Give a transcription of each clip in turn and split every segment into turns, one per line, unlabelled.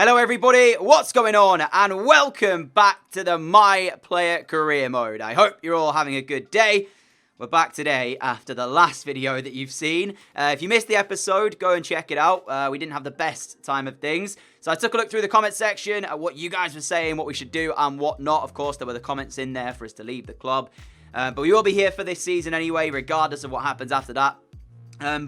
Hello everybody, what's going on? And welcome back to the My Player Career Mode. I hope you're all having a good day. We're back today after the last video that you've seen. If you missed the episode, go and check it out. We didn't have the best time of things. So I took a look through the comment section at what you guys were saying, what we should do and what not. Of course, there were the comments in there for us to leave the club. But we will be here for this season anyway, regardless of what happens after that.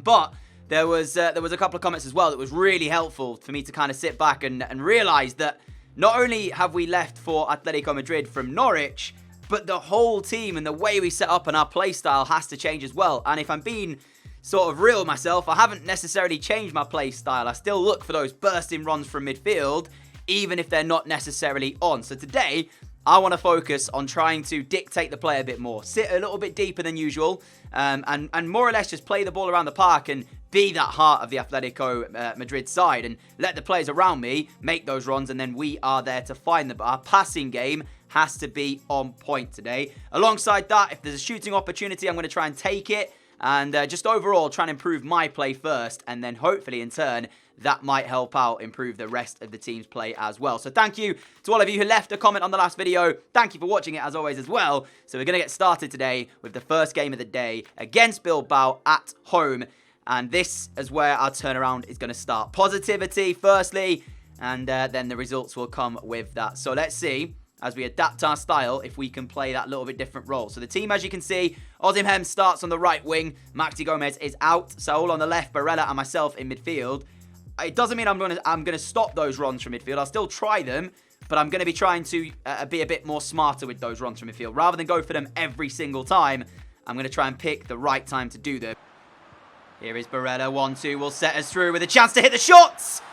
But there was a couple of comments as well that was really helpful for me to kind of sit back and realise that not only have we left for Atletico Madrid from Norwich, but the whole team and the way we set up and our play style has to change as well. And if I'm being sort of real with myself, I haven't necessarily changed my play style. I still look for those bursting runs from midfield, even if they're not necessarily on. So today, I want to focus on trying to dictate the play a bit more, sit a little bit deeper than usual, and more or less just play the ball around the park and be that heart of the Atletico Madrid side and let the players around me make those runs, and then we are there to find them. But our passing game has to be on point today. Alongside that, if there's a shooting opportunity, I'm going to try and take it, and just overall try and improve my play first, and then hopefully in turn that might help out improve the rest of the team's play as well. So thank you to all of you who left a comment on the last video. Thank you for watching it as always as well. So we're going to get started today with the first game of the day against Bilbao at home. And this is where our turnaround is going to start. Positivity firstly, and then the results will come with that. So let's see, as we adapt our style, if we can play that little bit different role. So the team, as you can see, Osimhen starts on the right wing. Maxi Gomez is out. Saul on the left, Barella and myself in midfield. It doesn't mean I'm going to stop those runs from midfield. I'll still try them, but I'm going to be trying to be a bit more smarter with those runs from midfield. Rather than go for them every single time, I'm going to try and pick the right time to do them. Here is Barella, 1-2, will set us through with a chance to hit the shots.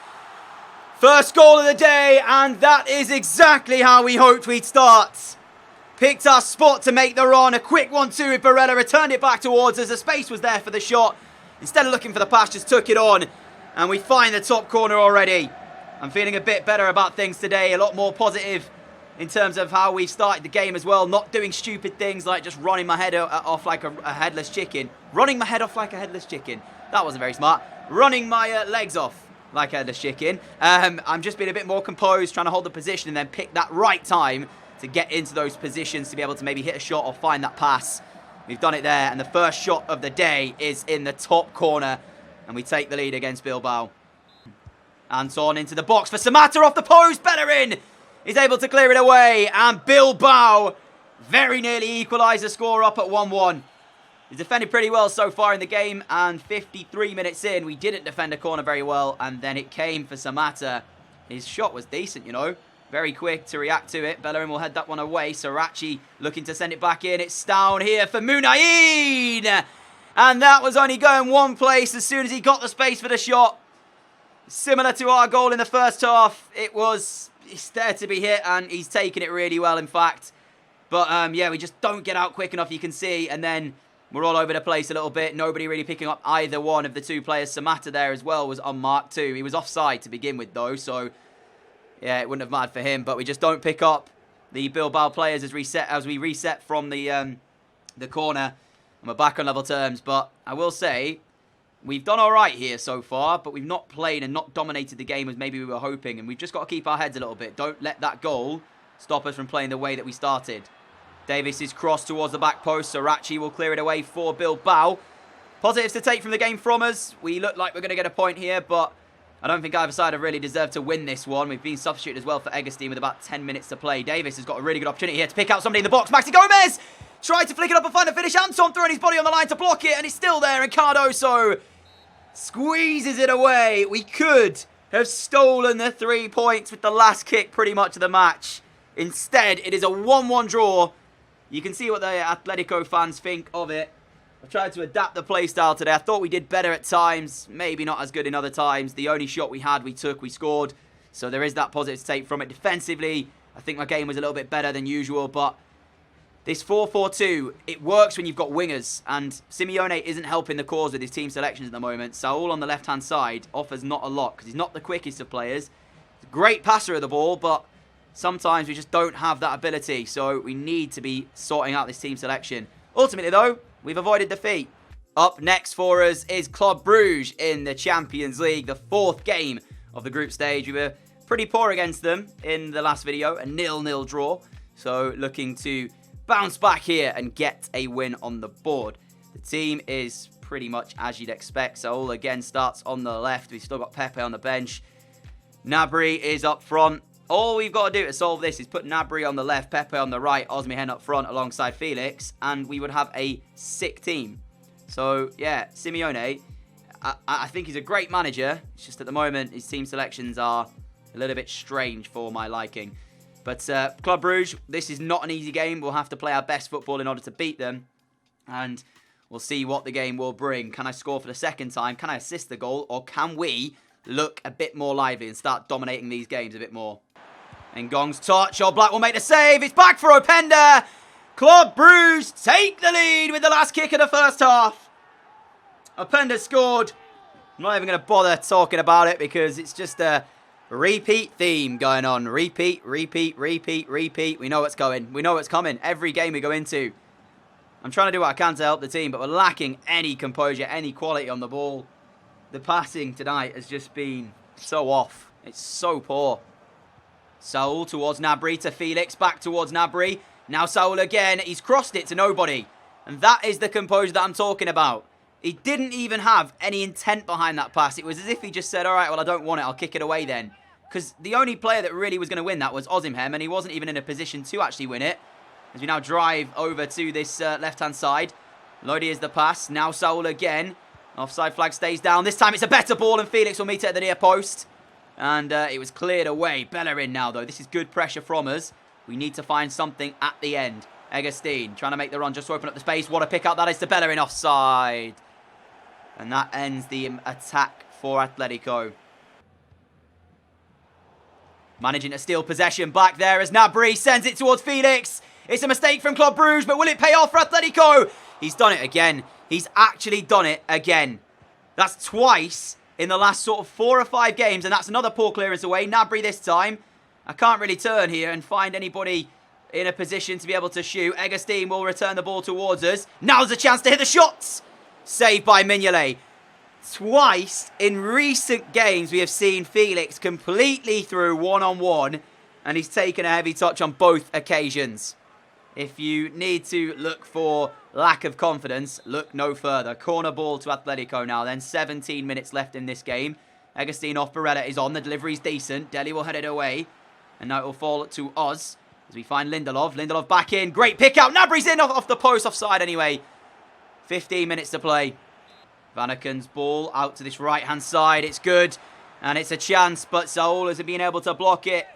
First goal of the day, and that is exactly how we hoped we'd start. Picked our spot to make the run, a quick 1-2 with Barella, returned it back towards us. The space was there for the shot. Instead of looking for the pass, just took it on. And we find the top corner already. I'm feeling a bit better about things today. A lot more positive in terms of how we started the game as well. Not doing stupid things like just running my head off like a headless chicken. Running my head off like a headless chicken. That wasn't very smart. Running my legs off like a headless chicken. I'm just being a bit more composed, trying to hold the position and then pick that right time to get into those positions to be able to maybe hit a shot or find that pass. We've done it there. And the first shot of the day is in the top corner. And we take the lead against Bilbao. Anton into the box for Samatta off the post. Bellerin is able to clear it away. And Bilbao very nearly equalise the score up at 1-1. He's defended pretty well so far in the game. And 53 minutes in, we didn't defend a corner very well. And then it came for Samatta. His shot was decent, you know. Very quick to react to it. Bellerin will head that one away. Sarachi looking to send it back in. It's down here for Munayin. And that was only going one place as soon as he got the space for the shot. Similar to our goal in the first half. It's there to be hit and he's taken it really well, in fact. But yeah, we just don't get out quick enough, you can see. And then we're all over the place a little bit. Nobody really picking up either one of the two players. Samatta there as well was unmarked too. He was offside to begin with though. So yeah, it wouldn't have mattered for him. But we just don't pick up the Bilbao players as we reset from the corner. And we're back on level terms, but I will say, we've done all right here so far, but we've not played and not dominated the game as maybe we were hoping, and we've just got to keep our heads a little bit. Don't let that goal stop us from playing the way that we started. Davis is crossed towards the back post. Sarachi will clear it away for Bilbao. Positives to take from the game from us. We look like we're going to get a point here, but I don't think either side have really deserved to win this one. We've been substituted as well for Eggestein with about 10 minutes to play. Davis has got a really good opportunity here to pick out somebody in the box. Maxi Gomez! Tried to flick it up and find a finish. Anton throwing his body on the line to block it, and it's still there. And Cardoso squeezes it away. We could have stolen the 3 points with the last kick pretty much of the match. Instead, it is a 1-1 draw. You can see what the Atletico fans think of it. I've tried to adapt the play style today. I thought we did better at times. Maybe not as good in other times. The only shot we had, we took, we scored. So there is that positive to take from it. Defensively, I think my game was a little bit better than usual, but this 4-4-2, it works when you've got wingers, and Simeone isn't helping the cause with his team selections at the moment. Saul on the left-hand side offers not a lot, because he's not the quickest of players. He's a great passer of the ball, but sometimes we just don't have that ability, so we need to be sorting out this team selection. Ultimately, though, we've avoided defeat. Up next for us is Club Brugge in the Champions League, the 4th game of the group stage. We were pretty poor against them in the last video, a 0-0 draw. So looking to bounce back here and get a win on the board. The team is pretty much as you'd expect. Saul again starts on the left. We've still got Pepe on the bench. Gnabry is up front. All we've got to do to solve this is put Gnabry on the left, Pepe on the right, Osimhen up front alongside Felix, and we would have a sick team. So, yeah, Simeone, I think he's a great manager. It's just at the moment, his team selections are a little bit strange for my liking. But Club Brugge, this is not an easy game. We'll have to play our best football in order to beat them. And we'll see what the game will bring. Can I score for the second time? Can I assist the goal? Or can we look a bit more lively and start dominating these games a bit more? Ngong's touch. Oh, Black will make the save. It's back for Openda. Club Brugge take the lead with the last kick of the first half. Openda scored. I'm not even going to bother talking about it because it's just a repeat theme going on. Repeat, repeat, repeat, repeat. We know what's going. We know what's coming. Every game we go into. I'm trying to do what I can to help the team, but we're lacking any composure, any quality on the ball. The passing tonight has just been so off. It's so poor. Saul towards Gnabry to Felix. Back towards Gnabry. Now Saul again. He's crossed it to nobody. And that is the composure that I'm talking about. He didn't even have any intent behind that pass. It was as if he just said, all right, well, I don't want it. I'll kick it away then. Because the only player that really was going to win that was Osimhen, and he wasn't even in a position to actually win it. As we now drive over to this left-hand side. Lodi is the pass. Now Saul again. Offside flag stays down. This time it's a better ball, and Felix will meet it at the near post. And it was cleared away. Bellerin now, though. This is good pressure from us. We need to find something at the end. Egerstein trying to make the run just to open up the space. What a pick up that is to Bellerin, offside. And that ends the attack for Atletico. Managing to steal possession back there as Gnabry sends it towards Felix. It's a mistake from Club Brugge, but will it pay off for Atletico? He's done it again. He's actually done it again. That's twice in the last sort of 4 or 5 games, and that's another poor clearance away. Gnabry this time. I can't really turn here and find anybody in a position to be able to shoot. Egerstein will return the ball towards us. Now's a chance to hit the shots. Saved by Mignolet. Twice in recent games we have seen Felix completely through one-on-one, and he's taken a heavy touch on both occasions. If you need to look for lack of confidence, look no further. Corner ball to Atletico now then. 17 minutes left in this game. Egerstein off Barella is on. The delivery's decent. Deli will head it away. And now it will fall to Oz as we find Lindelof. Lindelof back in. Great pick out. Gnabry's in off the post, offside anyway. 15 minutes to play. Vanaken's ball out to this right-hand side. It's good. And it's a chance, but Saul hasn't been able to block it.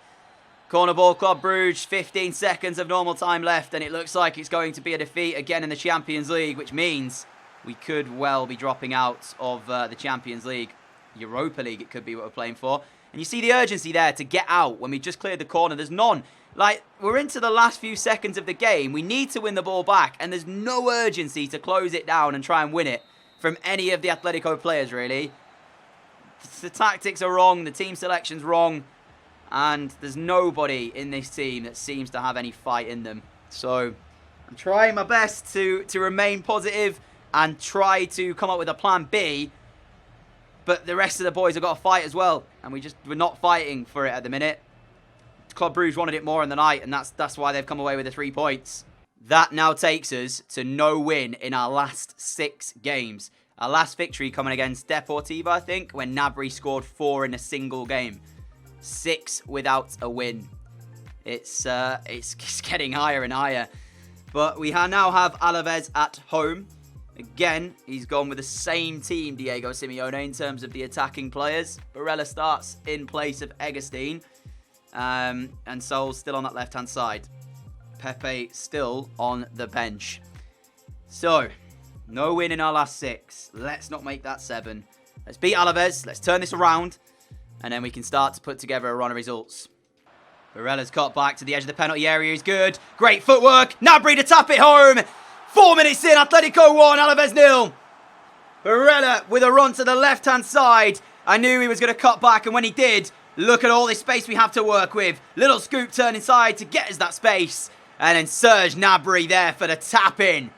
Corner ball, Club Brugge. 15 seconds of normal time left, and it looks like it's going to be a defeat again in the Champions League, which means we could well be dropping out of the Champions League. Europa League, it could be what we're playing for. And you see the urgency there to get out when we just cleared the corner. There's none. Like, we're into the last few seconds of the game. We need to win the ball back, and there's no urgency to close it down and try and win it from any of the Atletico players, really. The tactics are wrong. The team selection's wrong. And there's nobody in this team that seems to have any fight in them. So I'm trying my best to remain positive and try to come up with a plan B. But the rest of the boys have got to fight as well. And we're not fighting for it at the minute. Club Brugge wanted it more in the night, and that's why they've come away with the 3 points. That now takes us to no win in our last 6 games. Our last victory coming against Deportivo, I think, when Gnabry scored 4 in a single game. 6 without a win. It's getting higher and higher. But we now have Alaves at home. Again, he's gone with the same team, Diego Simeone, in terms of the attacking players. Barella starts in place of Egerstein. And Saul's still on that left-hand side. Pepe still on the bench. So, no win in our last 6. Let's not make that 7. Let's beat Alaves. Let's turn this around. And then we can start to put together a run of results. Barella's cut back to the edge of the penalty area. He's good. Great footwork. Gnabry to tap it home. 4 minutes in. Atletico 1. Alaves 0. Barella with a run to the left-hand side. I knew he was going to cut back. And when he did, look at all this space we have to work with. Little scoop turn inside to get us that space. And then Serge Gnabry there for the tap-in.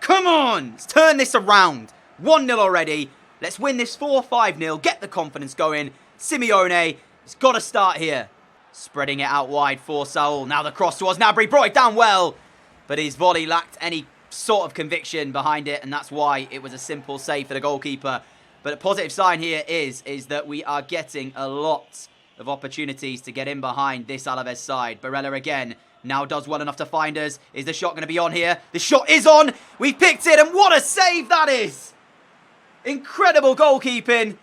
Come on. Let's turn this around. 1-0 already. Let's win this 4-5-0. Get the confidence going. Simeone, He's got to start here. Spreading it out wide for Saul. Now the cross towards Gnabry. Brought it down well. But his volley lacked any sort of conviction behind it. And that's why it was a simple save for the goalkeeper. But a positive sign here is that we are getting a lot of opportunities to get in behind this Alaves side. Barella again. Now does well enough to find us. Is the shot going to be on here? The shot is on. We've picked it. And what a save that is. Incredible goalkeeping.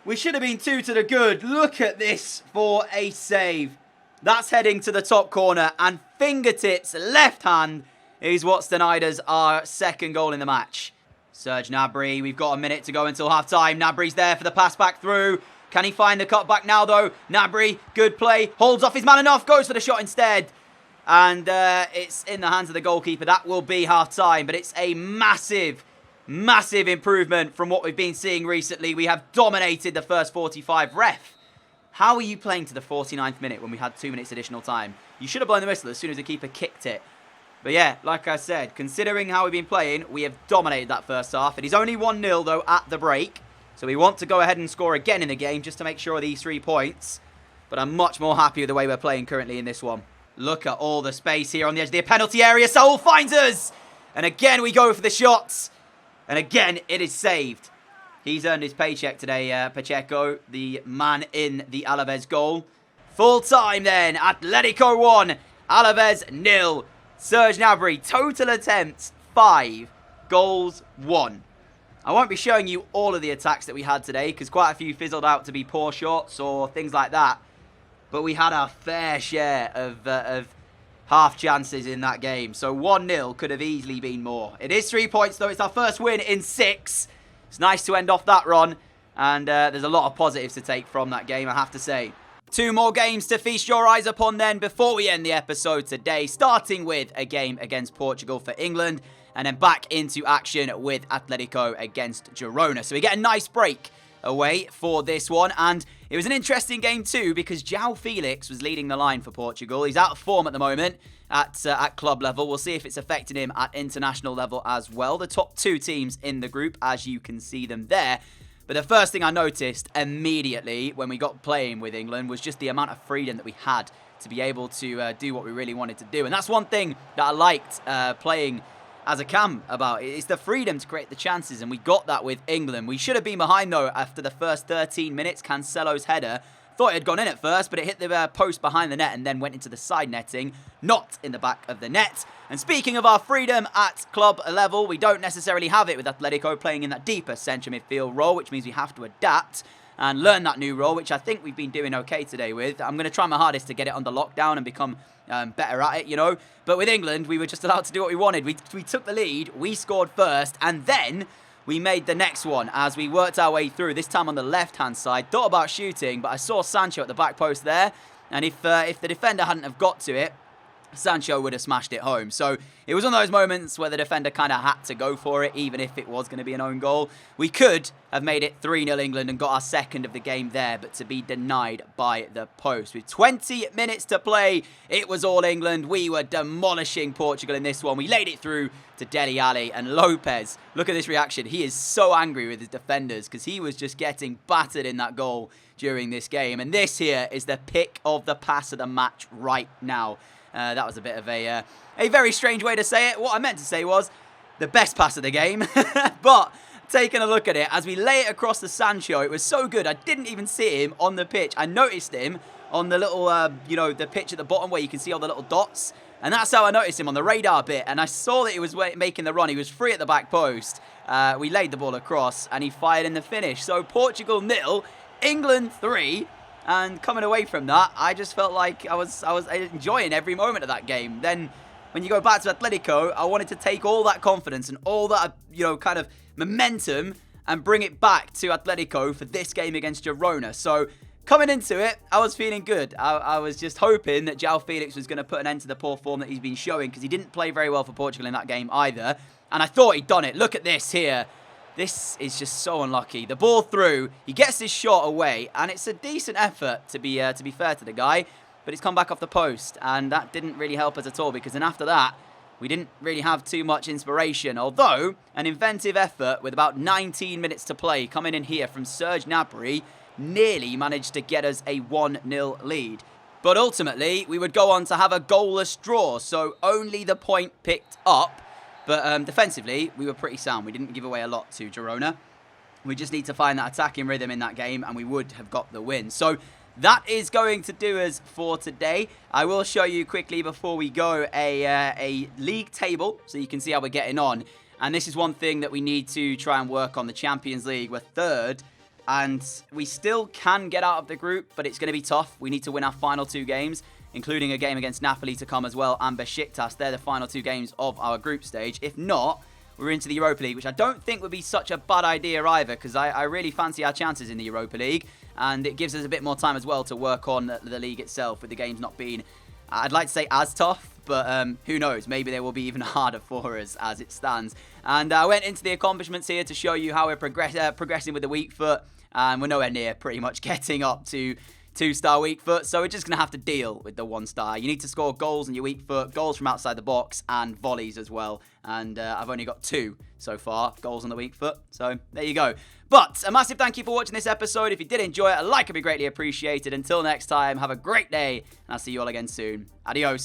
We should have been 2 to the good. Look at this for a save. That's heading to the top corner. And fingertips, left hand, is what's denied us our second goal in the match. Serge Gnabry, we've got a minute to go until half-time. Gnabry's there for the pass back through. Can he find the cut back now, though? Gnabry, good play. Holds off his man enough. Goes for the shot instead. And it's in the hands of the goalkeeper. That will be half-time. But it's a massive improvement from what we've been seeing recently. We have dominated the first 45. Ref, how are you playing to the 49th minute when we had 2 minutes additional time? You should have blown the whistle as soon as the keeper kicked it. But yeah, like I said, considering how we've been playing, we have dominated that first half. It is only 1-0 though at the break. So we want to go ahead and score again in the game just to make sure of these 3 points. But I'm much more happy with the way we're playing currently in this one. Look at all the space here on the edge of the penalty area. Saul finds us! And again, we go for the shots. And again, it is saved. He's earned his paycheck today, Pacheco, the man in the Alaves goal. Full time then. Atletico 1, Alaves 0. Serge Gnabry, total attempts 5, goals 1. I won't be showing you all of the attacks that we had today because quite a few fizzled out to be poor shots or things like that. But we had our fair share of half chances in that game. So 1-0 could have easily been more. It is 3 points though. It's our first win in 6. It's nice to end off that run. And there's a lot of positives to take from that game, I have to say. 2 more games to feast your eyes upon then before we end the episode today. Starting with a game against Portugal for England. And then back into action with Atletico against Girona. So we get a nice break away for this one. And it was an interesting game too because João Felix was leading the line for Portugal. He's out of form at the moment at club level. We'll see if it's affecting him at international level as well. The top 2 teams in the group, as you can see them there. But the first thing I noticed immediately when we got playing with England was just the amount of freedom that we had to be able to do what we really wanted to do. And that's one thing that I liked playing as a cam about. It's the freedom to create the chances, and we got that with England. We should have been behind, though, after the first 13 minutes. Cancelo's header. Thought it had gone in at first, but it hit the post behind the net and then went into the side netting, not in the back of the net. And speaking of our freedom at club level, we don't necessarily have it with Atletico playing in that deeper centre midfield role, which means we have to adapt and learn that new role, which I think we've been doing okay today with. I'm going to try my hardest to get it under lockdown and become better at it, you know. But with England, we were just allowed to do what we wanted. We took the lead, we scored first, and then we made the next one as we worked our way through, this time on the left-hand side. Thought about shooting, but I saw Sancho at the back post there. And if the defender hadn't have got to it, Sancho would have smashed it home. So it was one of those moments where the defender kind of had to go for it, even if it was going to be an own goal. We could have made it 3-0 England and got our second of the game there, but to be denied by the post. With 20 minutes to play, it was all England. We were demolishing Portugal in this one. We laid it through to Dele Alli and Lopez. Look at this reaction. He is so angry with his defenders because he was just getting battered in that goal during this game. And this here is the pick of the pass of the match right now. That was a bit of a very strange way to say it. What I meant to say was the best pass of the game. But taking a look at it, as we lay it across the Sancho, it was so good. I didn't even see him on the pitch. I noticed him on the little, the pitch at the bottom where you can see all the little dots. And that's how I noticed him on the radar bit. And I saw that he was making the run. He was free at the back post. We laid the ball across and he fired in the finish. So Portugal 0, England 3. And coming away from that, I just felt like I was enjoying every moment of that game. Then when you go back to Atletico, I wanted to take all that confidence and all that, kind of momentum and bring it back to Atletico for this game against Girona. So coming into it, I was feeling good. I was just hoping that João Felix was going to put an end to the poor form that he's been showing because he didn't play very well for Portugal in that game either. And I thought he'd done it. Look at this here. This is just so unlucky. The ball through, he gets his shot away, and it's a decent effort to be fair to the guy, but it's come back off the post, and that didn't really help us at all because then after that, we didn't really have too much inspiration. Although, an inventive effort with about 19 minutes to play coming in here from Serge Gnabry nearly managed to get us a 1-0 lead. But ultimately, we would go on to have a goalless draw, so only the point picked up. But defensively, we were pretty sound. We didn't give away a lot to Girona. We just need to find that attacking rhythm in that game, and we would have got the win. So that is going to do us for today. I will show you quickly before we go a league table, so you can see how we're getting on. And this is one thing that we need to try and work on. The Champions League, we're third. And we still can get out of the group, but it's going to be tough. We need to win our final 2 games, including a game against Napoli to come as well, and Besiktas. They're the final 2 games of our group stage. If not, we're into the Europa League, which I don't think would be such a bad idea either, because I really fancy our chances in the Europa League, and it gives us a bit more time as well to work on the league itself, with the games not being, I'd like to say, as tough, but who knows, maybe they will be even harder for us as it stands. And I went into the accomplishments here to show you how we're progressing with the weak foot. And we're nowhere near pretty much getting up to 2-star weak foot. So we're just going to have to deal with the 1-star. You need to score goals in your weak foot, goals from outside the box, and volleys as well. And I've only got 2 so far, goals on the weak foot. So there you go. But a massive thank you for watching this episode. If you did enjoy it, a like would be greatly appreciated. Until next time, have a great day. And I'll see you all again soon. Adios.